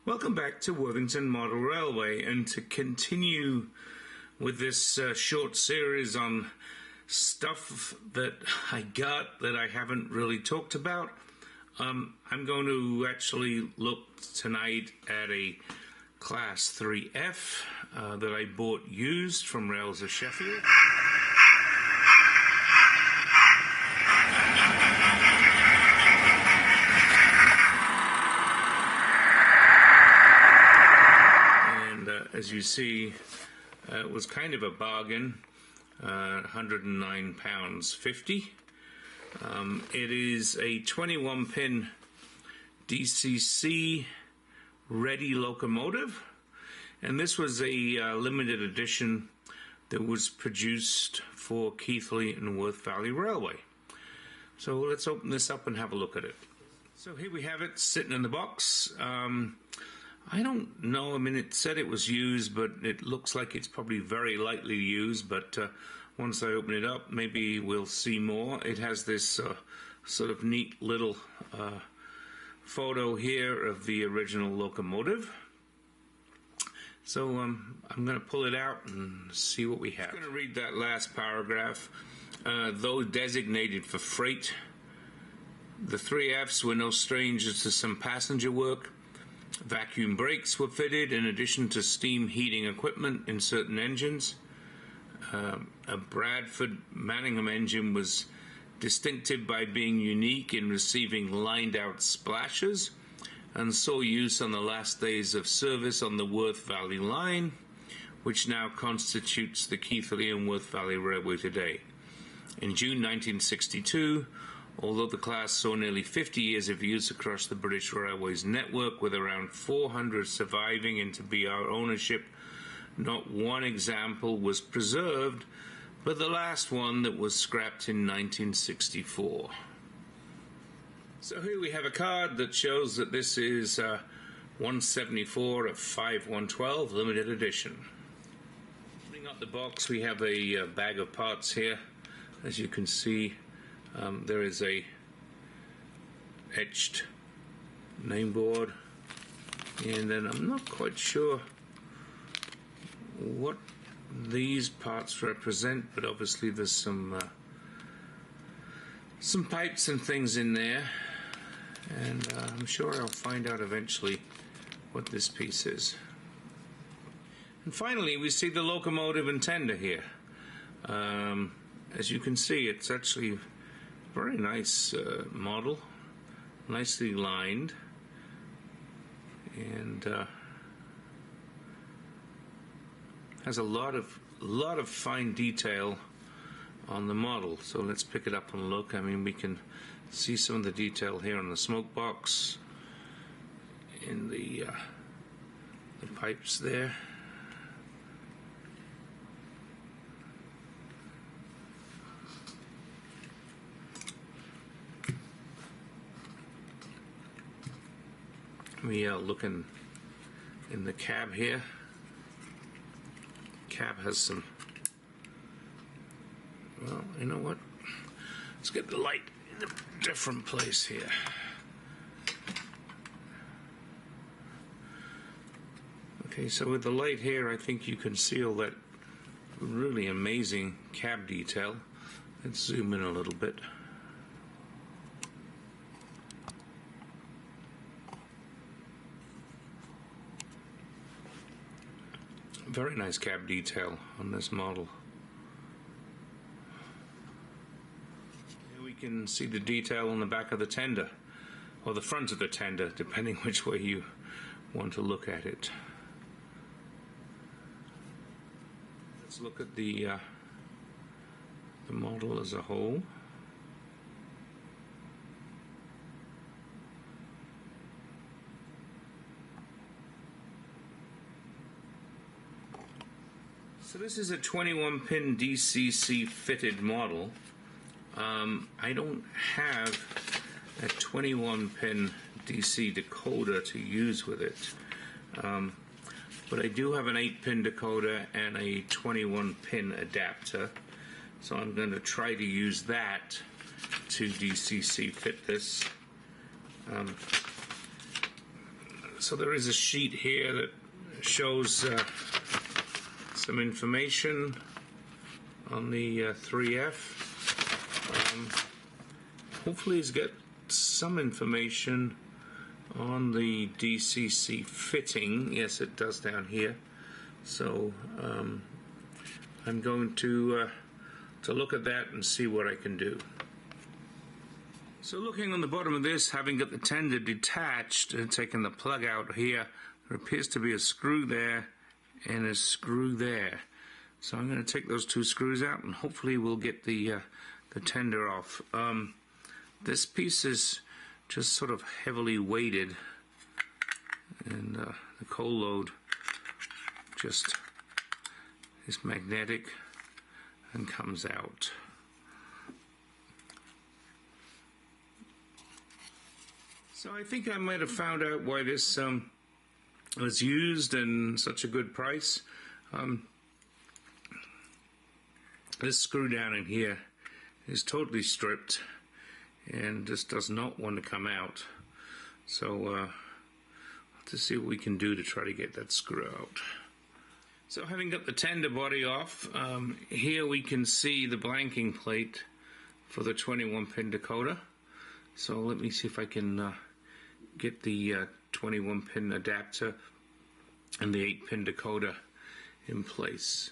Welcome back to Worthington Model Railway, and to continue with this short series on stuff that I got that I haven't really talked about, I'm going to actually look tonight at a Class 3F that I bought used from Rails of Sheffield. As you see, it was kind of a bargain, £109.50. It is a 21-pin DCC ready locomotive, and this was a limited edition that was produced for Keighley and Worth Valley Railway. So let's open this up and have a look at it. So here we have it sitting in the box. I don't know, I mean, it said it was used, but it looks like it's probably very lightly used, but once I open it up, maybe we'll see more. It has this sort of neat little photo here of the original locomotive. So I'm going to pull it out and see what we have. I'm going to read that last paragraph. Though designated for freight, the 3Fs were no strangers to some passenger work. Vacuum brakes were fitted in addition to steam heating equipment in certain engines. A Bradford Manningham engine was distinctive by being unique in receiving lined out splashes and saw use on the last days of service on the Worth Valley line, which now constitutes the Keighley and Worth Valley Railway today. In June 1962, although the class saw nearly 50 years of use across the British Railways network, with around 400 surviving into BR ownership, not one example was preserved, but the last one that was scrapped in 1964. So here we have a card that shows that this is 174 of 5112 limited edition. Opening up the box, we have a bag of parts here. As you can see, there is a etched name board, and then I'm not quite sure what these parts represent, but obviously there's some pipes and things in there, and I'm sure I'll find out eventually what this piece is. And finally, we see the locomotive and tender here. As you can see, it's actually very nice model, nicely lined, and has a lot of fine detail on the model. So let's pick it up and look. I mean, we can see some of the detail here on the smoke box, in the pipes there. We are looking in the cab here. Cab has some, well, you know what? Let's get the light in a different place here. Okay, so with the light here, I think you can see all that really amazing cab detail. Let's zoom in a little bit. Very nice cab detail on this model. Here we can see the detail on the back of the tender, or the front of the tender, depending which way you want to look at it. Let's look at the model as a whole. So this is a 21-pin DCC fitted model. I don't have a 21-pin DC decoder to use with it, but I do have an 8-pin decoder and a 21-pin adapter, so I'm going to try to use that to DCC fit this. So there is a sheet here that shows some information on the 3F. Hopefully it's got some information on the DCC fitting. Yes, it does down here. So I'm going to look at that and see what I can do. So looking on the bottom of this, having got the tender detached and taken the plug out here, there appears to be a screw there and a screw there. So I'm going to take those two screws out and hopefully we'll get the tender off. This piece is just sort of heavily weighted, and the coal load just is magnetic and comes out. So I think I might have found out why this was used and such a good price. This screw down in here is totally stripped and just does not want to come out. So we'll have to see what we can do to try to get that screw out. So having got the tender body off, here we can see the blanking plate for the 21 pin decoder. So let me see if I can get the 21 pin adapter and the 8 pin decoder in place.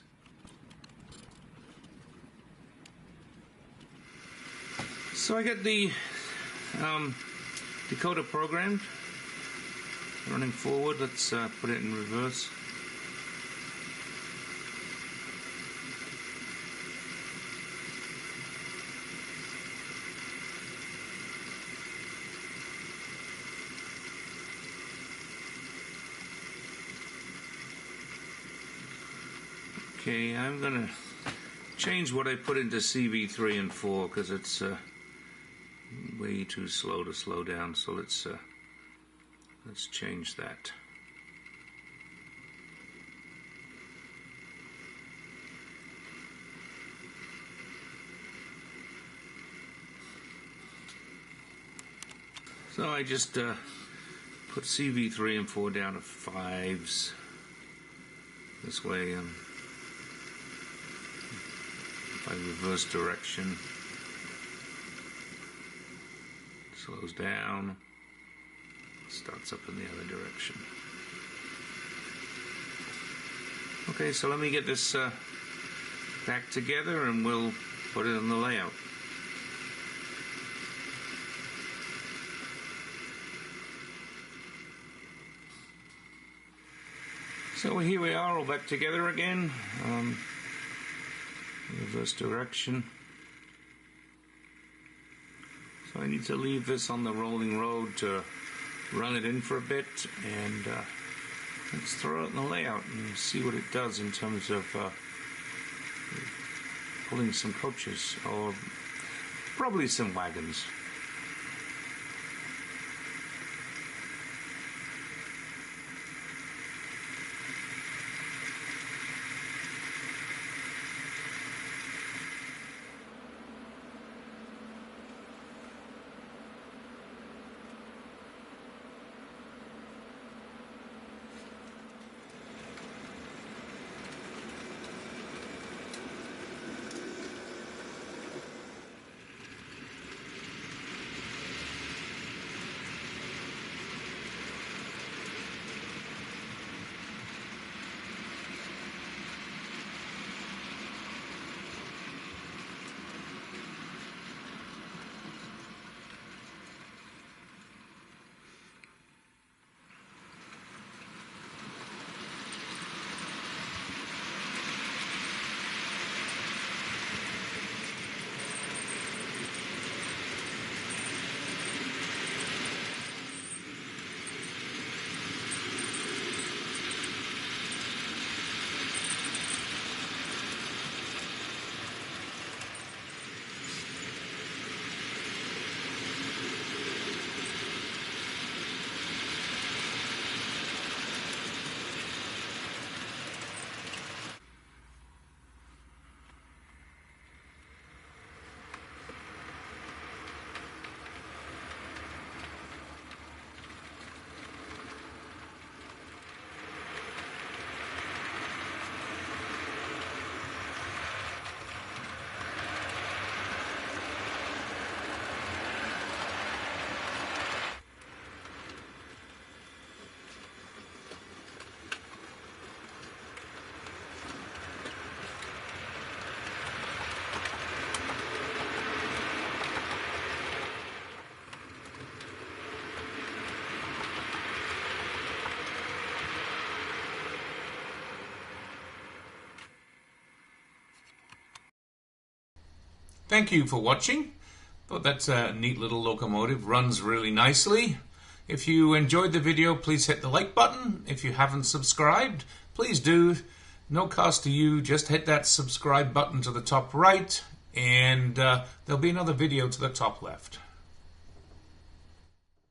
So I got the decoder programmed, running forward. Let's put it in reverse. Okay, I'm gonna change what I put into CV3 and 4 because it's way too slow to slow down. So let's change that. So I just put CV3 and 4 down to 5s. This way, if I reverse direction, slows down, starts up in the other direction. Okay, so let me get this back together and we'll put it in the layout. So here we are, all back together again. Reverse direction. So I need to leave this on the rolling road to run it in for a bit, and let's throw it in the layout and see what it does in terms of pulling some coaches, or probably some wagons. thank you for watching. Thought that's a neat little locomotive, runs really nicely. If you enjoyed the video, please hit the like button. If you haven't subscribed, please do. No cost to you, just hit that subscribe button to the top right, and there'll be another video to the top left.